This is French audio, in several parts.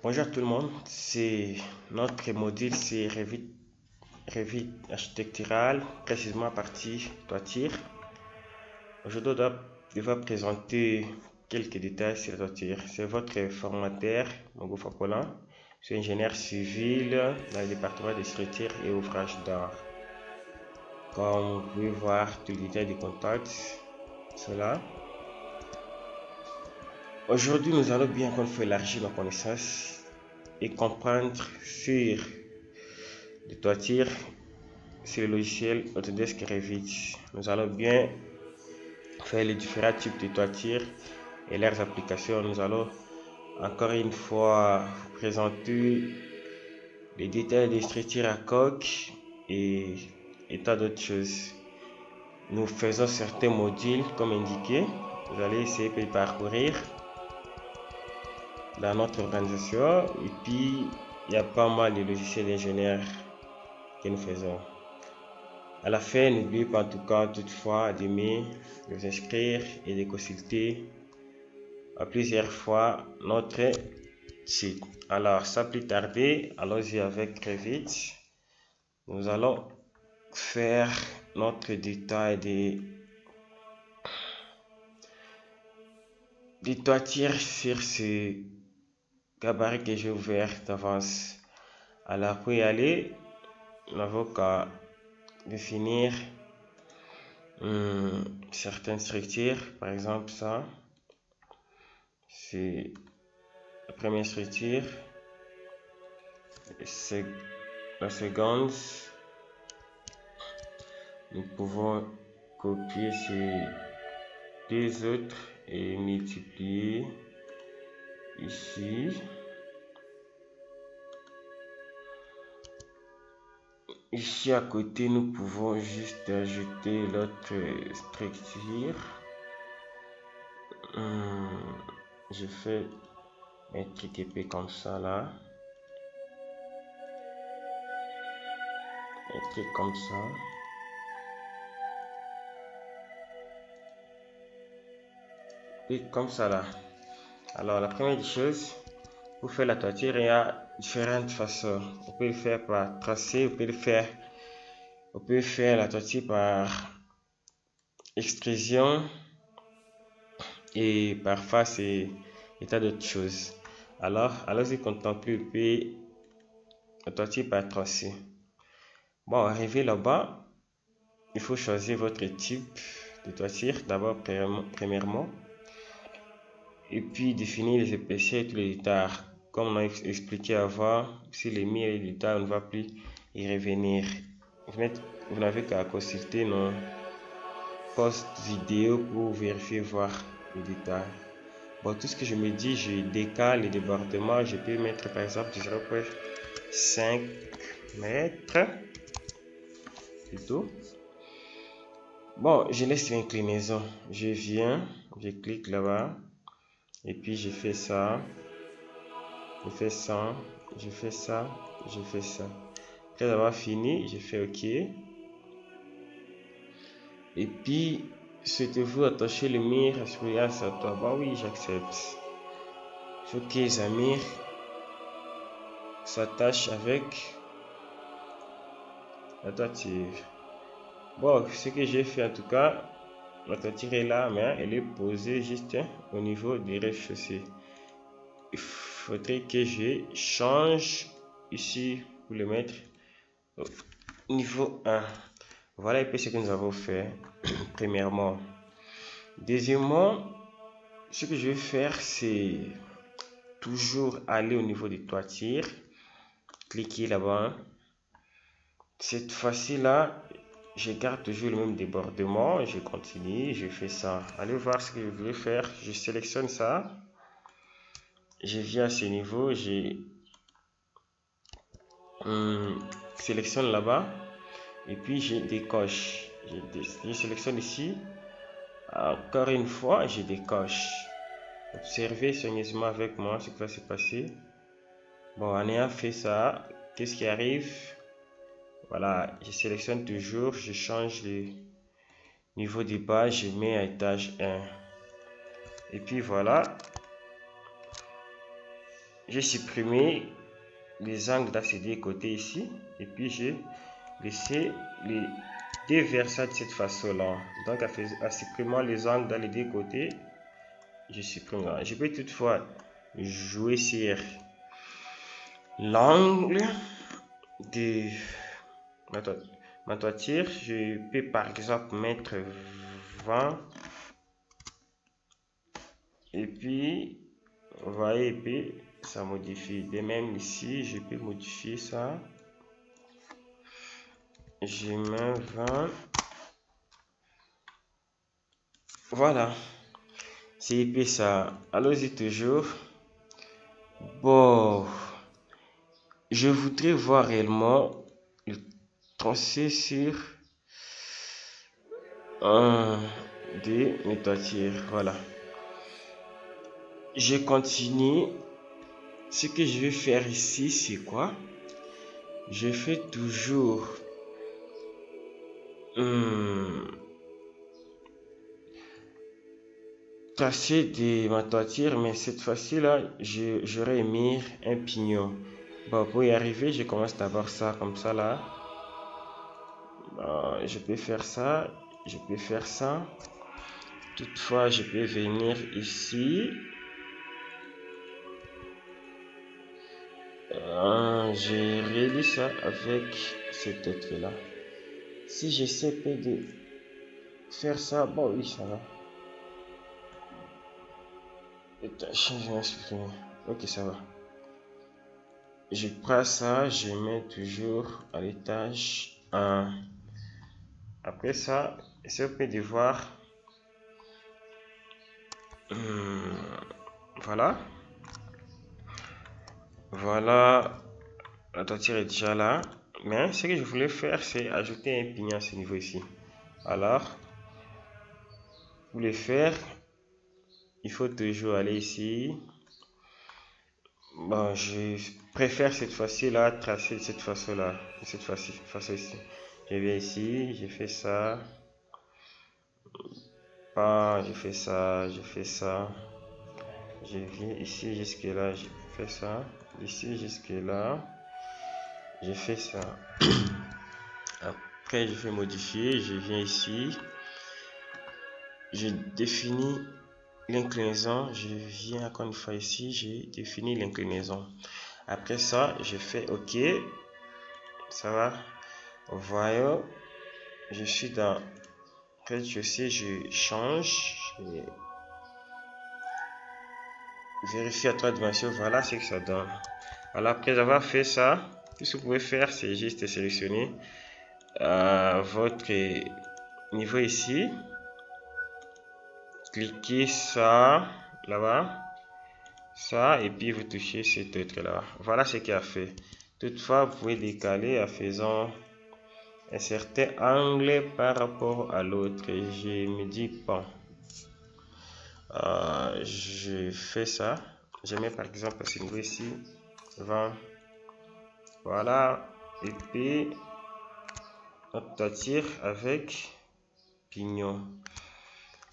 Bonjour tout le monde, c'est notre module, c'est Revit architectural, précisément partie toiture. Aujourd'hui, je vais présenter quelques détails sur la toiture. C'est votre formateur, Mogo Fakola. Je suis ingénieur civil dans le département des structures et ouvrages d'art. Comme vous pouvez voir, tous les détails du contact, cela. Aujourd'hui, nous allons bien élargir nos connaissances et comprendre sur les toitures sur le logiciel Autodesk Revit. Nous allons bien faire les différents types de toitures et leurs applications. Nous allons encore une fois vous présenter les détails des structures à coque et tas d'autres choses. Nous faisons certains modules comme indiqué. Vous allez essayer de parcourir dans notre organisation, et puis il y a pas mal de logiciels d'ingénieurs que nous faisons. À la fin, n'oubliez pas en tout cas toutefois d'aimer, de vous inscrire et de consulter à plusieurs fois notre site. Alors sans plus tarder, allons-y avec Revit. Nous allons faire notre détail des toitures sur ce gabarit que j'ai ouvert d'avance. Alors pour y aller, nous n'avons qu'à définir certaines structures. Par exemple, ça c'est la première structure. C'est la seconde. Nous pouvons copier ces deux autres et multiplier ici. Ici à côté, nous pouvons juste ajouter l'autre structure. Je fais un truc épais comme ça là. Un truc comme ça. Et comme ça là. Alors la première des choses, pour faire la toiture, il y a différentes façons. On peut le faire par tracé, on peut faire la toiture par extrusion et par face et tas d'autres choses. Alors, allons-y contempler un peu la toiture par tracé. Bon, arrivé là-bas, il faut choisir votre type de toiture d'abord premièrement, et puis définir les épaisseurs et tous les détails. Comme on a expliqué avant, si les murs et les détails, on ne va plus y revenir. Vous n'avez qu'à consulter nos posts vidéo pour vérifier, voir les détails. Bon, tout ce que je me dis, je décale les débordements. Je peux mettre par exemple 0,5 mètres plutôt. Bon, je laisse l'inclinaison. Je viens, je clique là-bas et puis je fais ça. Je fais ça, je fais ça, je fais ça. Après avoir fini, je fais OK. Et puis, souhaitez-vous attacher le mur à surveillance à toi? Bah oui, j'accepte. Il faut que les murs s'attachent avec la toiture. Bon, ce que j'ai fait en tout cas, la toiture est là, mais elle est posée juste au niveau des rez-de-chaussée. Il faudrait que je change ici pour le mettre au niveau 1. Voilà un peu ce que nous avons fait premièrement. Deuxièmement, ce que je vais faire, c'est toujours aller au niveau des toitures, cliquer là-bas. Cette fois-ci là, je garde toujours le même débordement, je continue, je fais ça. Allez voir ce que je voulais faire. Je sélectionne ça, je viens à ce niveau, je sélectionne là-bas et puis je décoche. Je sélectionne ici. Encore une fois, je décoche. Observez soigneusement avec moi ce qui va se passer. Bon, en ayant fait ça, qu'est-ce qui arrive? Voilà, je sélectionne toujours, je change le niveau du bas, je mets à étage 1. Et puis voilà. j'ai supprimé les angles dans ces deux côtés ici, et puis j'ai laissé les deux versants de cette façon-là. Donc, en supprimant les angles dans les deux côtés, je supprime là. Je peux toutefois jouer sur l'angle de ma toiture. Je peux par exemple mettre 20, et puis vous voyez, et puis ça modifie. De même ici, je peux modifier ça. Je mets 20. Voilà. C'est épais ça. Allons-y toujours. Bon. Je voudrais voir réellement le tracé sur un de mes toitures. Voilà. Je continue. Ce que je vais faire ici, c'est quoi? Je fais toujours tracé de ma toiture, mais cette fois-ci là, j'aurais mis un pignon. Bon, pour y arriver, je commence d'abord ça comme ça là. Je peux faire ça, je peux faire ça. Toutefois, je peux venir ici. J'ai réalisé ça avec cet autre là. Si j'essaie de faire ça, bon oui, ça va. Ok, ça va. Je prends ça, je mets toujours à l'étage 1. Après ça, c'est au de voir. Voilà. Voilà. La toiture est déjà là. Mais ce que je voulais faire, c'est ajouter un pignon à ce niveau ici. Alors, pour le faire, il faut toujours aller ici. Bon, je préfère cette fois-ci là tracer de cette façon là, cette façon ici. Je viens ici, je fais ça. Je fais ça, je fais ça. Je viens ici jusque là, je fais ça. D'ici jusque là, je fais ça. Après, je fais modifier, je viens ici. Je définis l'inclinaison, je viens encore une fois ici, j'ai défini l'inclinaison. Après ça, je fais OK. Ça va. Voyons, je suis dans rez-de-chaussée, je change. Je vérifie à 3 dimensions. Voilà ce que ça donne. Voilà, après avoir fait ça, tout ce que vous pouvez faire, c'est juste sélectionner votre niveau ici. Cliquez ça là-bas. Ça, et puis vous touchez cet autre là. Voilà ce qu'il a fait. Toutefois, vous pouvez décaler en faisant un certain angle par rapport à l'autre. Je me dis bon, je fais ça. Je mets par exemple ce niveau ici 20. Voilà, et puis notre toiture avec pignon.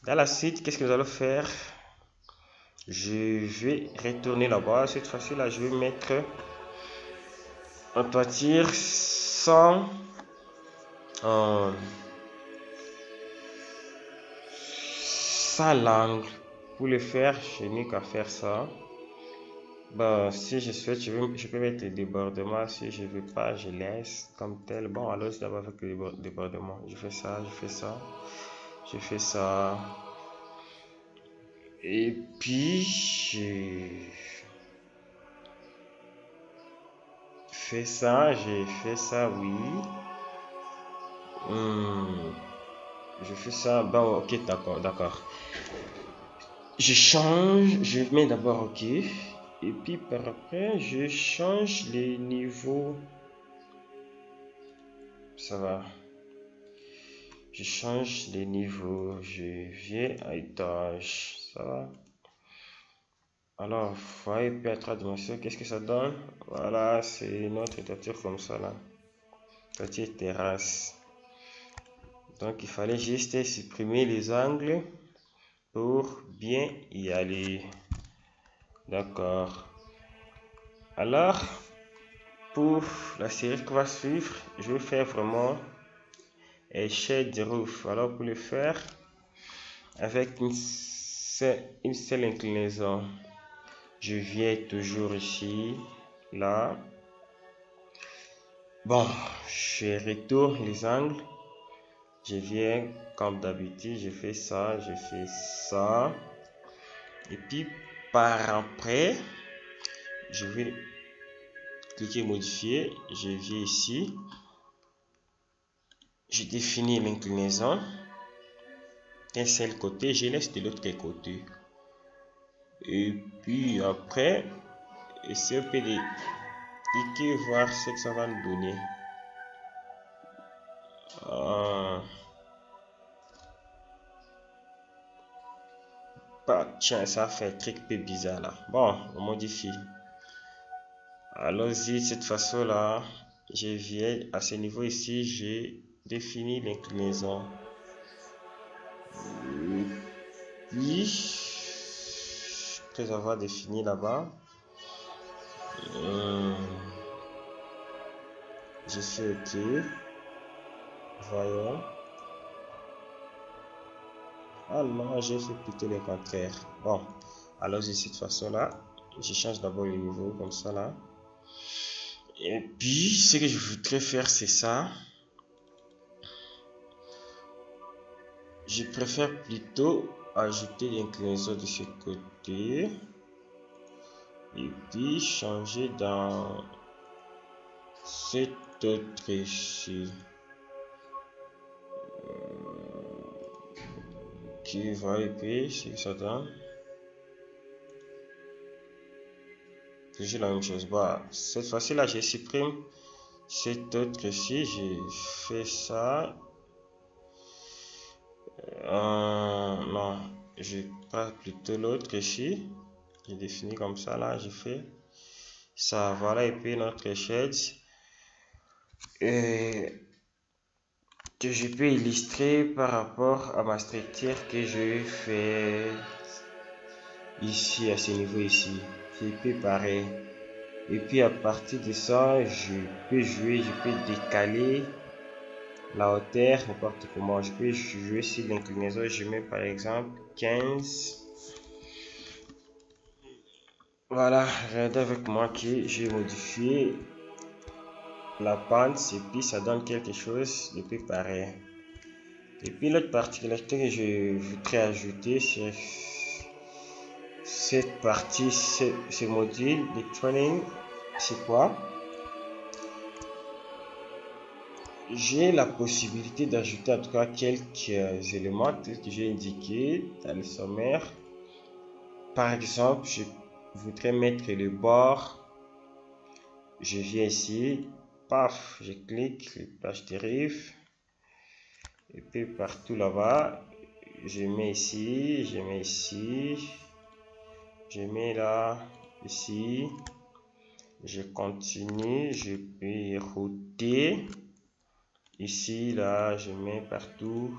Dans la suite, qu'est-ce que nous allons faire? Je vais retourner là-bas. Cette fois-ci là, je vais mettre en toiture sans l'angle. Pour le faire, je n'ai qu'à faire ça. Bon, si je souhaite, je peux mettre le débordement. Si je veux pas, je laisse comme tel. Bon, alors c'est d'abord avec le débordement. Je fais ça, je fais ça, je fais ça. Et puis, je fais ça, j'ai fait ça, oui. Je fais ça, bon, ok, d'accord, d'accord. Je change, je mets d'abord ok. Et puis par après, je change les niveaux. Ça va. Je change les niveaux. Je viens à étage. Ça va. Alors, voyez, puis à 3 dimensions, qu'est-ce que ça donne? Voilà, c'est notre toiture comme ça là. Toiture terrasse. Donc, il fallait juste supprimer les angles pour bien y aller. D'accord. Alors, pour la série qui va suivre, je vais faire vraiment un shade roof. Alors, pour le faire, avec une seule inclinaison, je viens toujours ici, là. Bon, je retourne les angles. Je viens comme d'habitude, je fais ça, je fais ça. Et puis par après, je vais cliquer modifier, je viens ici, je définis l'inclinaison d'un seul côté, je laisse de l'autre côté. Et puis après, essayer un peu de cliquer, voir ce que ça va nous donner. Tiens, ça fait un truc peu bizarre là. Bon, on modifie. Allons-y, cette façon là, je viens à ce niveau ici, j'ai défini l'inclinaison. Puis, après avoir défini là-bas, je fais OK. Voyons. Ah non, j'ai fait plutôt le contraire. Bon, allons-y cette façon-là. Je change d'abord le niveau comme ça là. Et puis, ce que je voudrais faire, c'est ça. Je préfère plutôt ajouter l'inclinaison de ce côté. Et puis, changer dans cet autre ici. Ok, voilà, et puis, c'est que ça donne. Toujours la même chose. Bah, cette fois-ci là, je supprime cet autre ici. J'ai fait ça. Non, je prends plutôt l'autre ici. J'ai défini comme ça là. J'ai fait ça. Voilà, et puis notre shade. Et que je peux illustrer par rapport à ma structure que je fais ici à ce niveau ici. C'est peu pareil. Et puis à partir de ça, je peux jouer, je peux décaler la hauteur n'importe comment. Je peux jouer sur l'inclinaison. Je mets par exemple 15. Voilà, regardez avec moi que j'ai modifié la pente et puis ça donne quelque chose de peu pareil. Et puis l'autre particularité que je voudrais ajouter, c'est cette partie, ce module de training. C'est quoi? J'ai la possibilité d'ajouter en tout cas quelques éléments tels que j'ai indiqué dans le sommaire. Par exemple, je voudrais mettre le bord. Je viens ici, paf, je clique, les pages dérive. Et puis partout là-bas, je mets ici, je mets ici, je mets là, ici. Je continue, je peux router. Ici, là, je mets partout.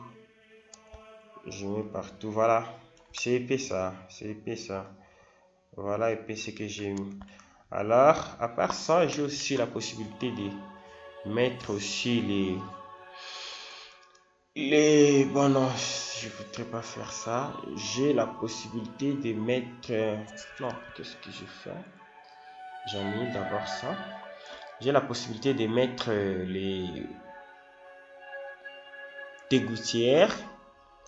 Je mets partout, voilà. C'est épais ça, c'est épais ça. Voilà, épais ce que j'ai mis. Alors, à part ça, j'ai aussi la possibilité de mettre aussi bon non, je voudrais pas faire ça. J'ai la possibilité de mettre non, qu'est-ce que je fais? J'ai mis d'abord ça. J'ai la possibilité de mettre les gouttières.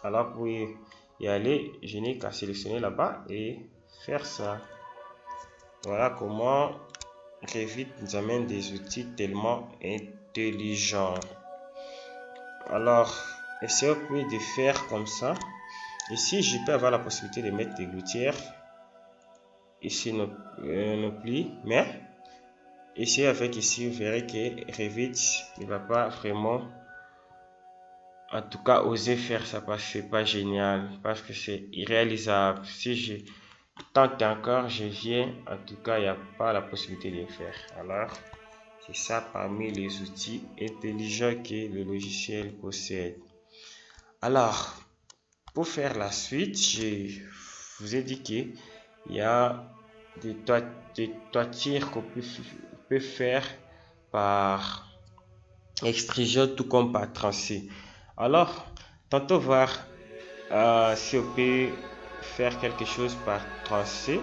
Alors pour y aller, je n'ai qu'à sélectionner là-bas et faire ça. Voilà comment Revit nous amène des outils tellement intelligents. Alors, essayons de faire comme ça. Ici, je peux avoir la possibilité de mettre des gouttières. Ici, nos plis. Mais, ici, avec ici, vous verrez que Revit ne va pas vraiment, en tout cas, oser faire ça parce que c'est pas génial. Parce que c'est irréalisable. Si je tente encore, je viens. En tout cas, il n'y a pas la possibilité de le faire. Alors, c'est ça parmi les outils intelligents que le logiciel possède. Alors, pour faire la suite, je vous ai dit qu'il y a des toitures qu'on peut faire par extrusion tout comme par tracé. Alors, tantôt voir si on peut faire quelque chose par tracé.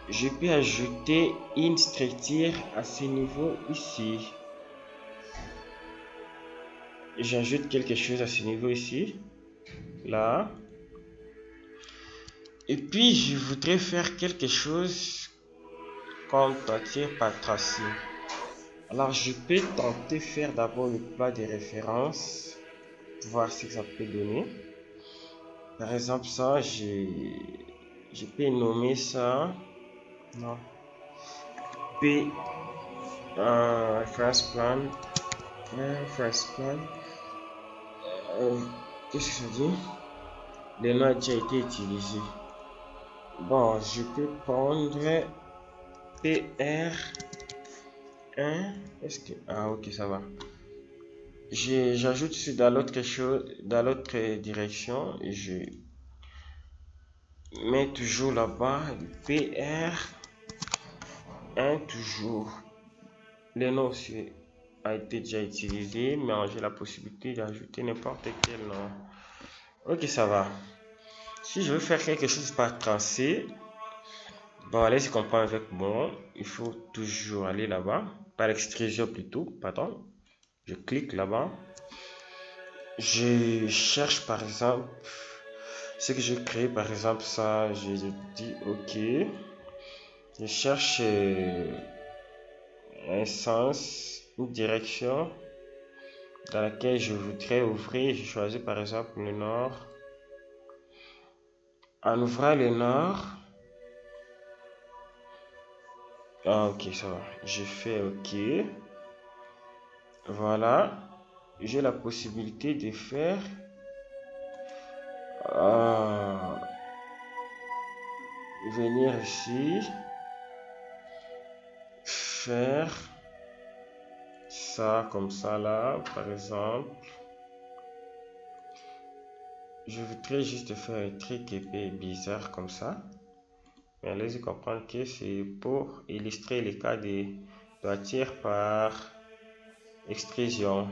Je peux ajouter une structure à ce niveau ici. J'ajoute quelque chose à ce niveau ici, là. Et puis je voudrais faire quelque chose comme toiture par tracé. Alors je peux tenter faire d'abord le plat de référence, voir ce que ça peut donner. Par exemple ça, je peux nommer ça, non, P, reference plan, qu'est-ce que ça dit? Le nom a déjà été utilisé. Bon, je peux prendre PR1. Est-ce que... Ah, ok, ça va. J'ajoute dans l'autre direction et je mets toujours là-bas PR1 toujours. Le nom aussi a été déjà utilisé, mais j'ai la possibilité d'ajouter n'importe quel nom. Ok, ça va. Si je veux faire quelque chose par tracé, bon, allez-y comprendre avec moi. Il faut toujours aller là-bas, par l'extrusion plutôt, pardon. Je clique là-bas. Je cherche par exemple ce que j'ai créé, par exemple ça, je dis ok. Je cherche un sens, une direction dans laquelle je voudrais ouvrir. Je choisis par exemple le nord. En ouvrant le nord, ah, ok, ça va. Je fais ok. Voilà. J'ai la possibilité de faire venir ici, faire ça comme ça là, par exemple. Je voudrais juste faire un truc épais bizarre comme ça. Mais allez-y comprendre que c'est pour illustrer les cas de toiture par extrusion.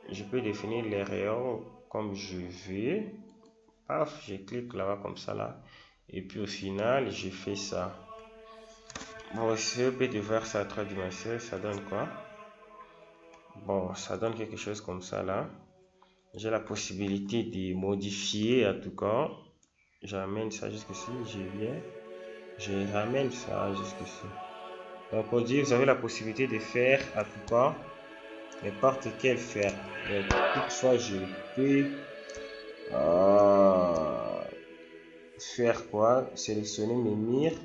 Je peux définir les rayons comme je veux. Paf, je clique là-bas comme ça là. Et puis au final, je fais ça. Bon, si on peut de voir ça à 3 dimensions, ça donne quoi? Bon, ça donne quelque chose comme ça là. J'ai la possibilité de modifier en tout cas. J'amène ça jusqu'ici, je viens. Je ramène ça jusqu'ici. Donc on dit vous avez la possibilité de faire en tout cas n'importe quel fer. Toutefois, je peux faire quoi? Sélectionner mes murs.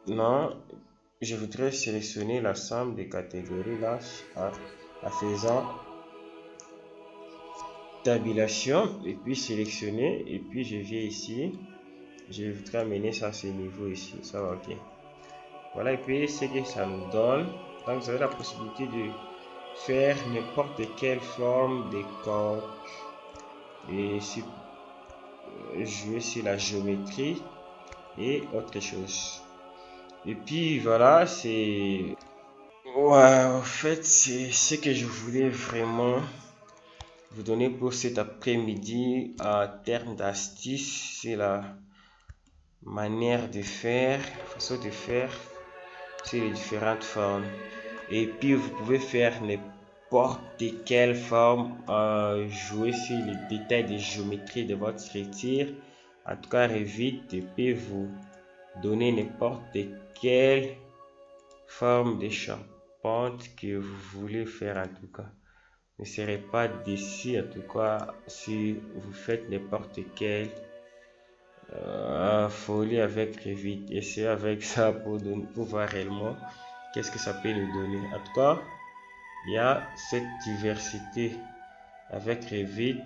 Non, je voudrais sélectionner la somme des catégories là en faisant tabulation et puis sélectionner et puis je viens ici. Je voudrais amener ça à ce niveau ici. Ça va, ok. Voilà, et puis ce que ça nous donne. Donc vous avez la possibilité de faire n'importe quelle forme de coque et jouer sur la géométrie et autre chose. Et puis voilà, c'est en fait c'est ce que je voulais vraiment vous donner pour cet après-midi en termes d'astuces. C'est la manière de faire, façon de faire, c'est les différentes formes. Et puis vous pouvez faire n'importe quelle forme, jouer sur les détails de géométrie de votre structure. En tout cas, Revit peut vous donner n'importe quelle forme de charpente que vous voulez faire. En tout cas, ne serez pas déçu en tout cas si vous faites n'importe quelle folie avec Revit. Essayez avec ça pour voir réellement qu'est-ce que ça peut nous donner. En tout cas, il y a cette diversité avec Revit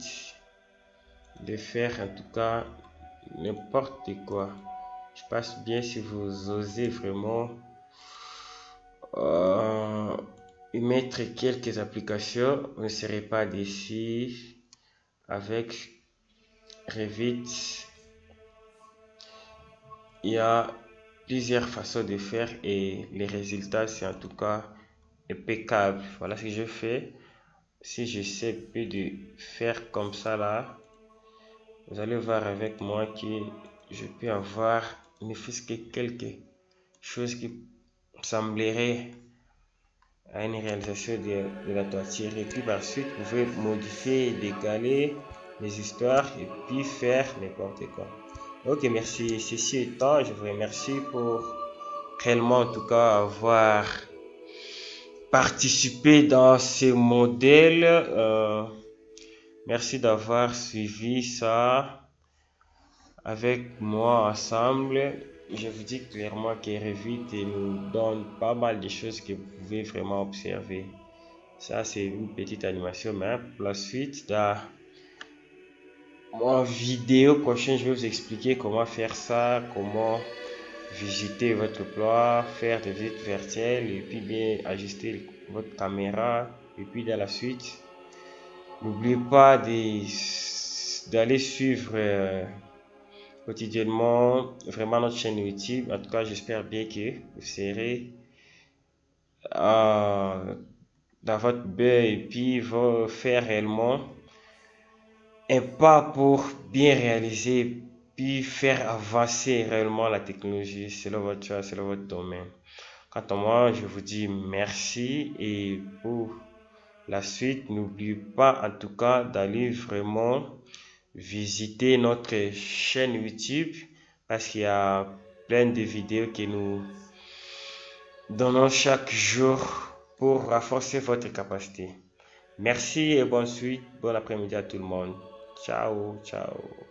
de faire en tout cas n'importe quoi. Je pense bien si vous osez vraiment y mettre quelques applications, vous ne serez pas déçus avec Revit. il y a plusieurs façons de faire et les résultats c'est en tout cas impeccable. Voilà ce que je fais. Si j'essaie peu de faire comme ça là, vous allez voir avec moi que je peux avoir ne fût-ce que quelque chose qui semblerait à une réalisation de la toiture. Et puis par suite, vous pouvez modifier, décaler les histoires et puis faire n'importe quoi. Ok, merci. Ceci étant, je vous remercie pour réellement en tout cas avoir participé dans ce modèle. Merci d'avoir suivi ça avec moi ensemble. Je vous dis clairement que Revit nous donne pas mal de choses que vous pouvez vraiment observer. Ça, c'est une petite animation, mais pour la suite, dans mon vidéo prochaine, je vais vous expliquer comment faire ça, comment visiter votre plat, faire des visites virtuelles et puis bien ajuster votre caméra. Et puis dans la suite, n'oubliez pas d'aller suivre quotidiennement vraiment notre chaîne YouTube. En tout cas, j'espère bien que vous serez dans votre bain et puis vous faire réellement un pas pour bien réaliser puis faire avancer réellement la technologie selon votre choix, selon votre domaine. Quant à moi, je vous dis merci et pour la suite, n'oubliez pas en tout cas d'aller vraiment visiter notre chaîne YouTube parce qu'il y a plein de vidéos que nous donnons chaque jour pour renforcer votre capacité. Merci et bonne suite, bon après-midi à tout le monde. Ciao, ciao.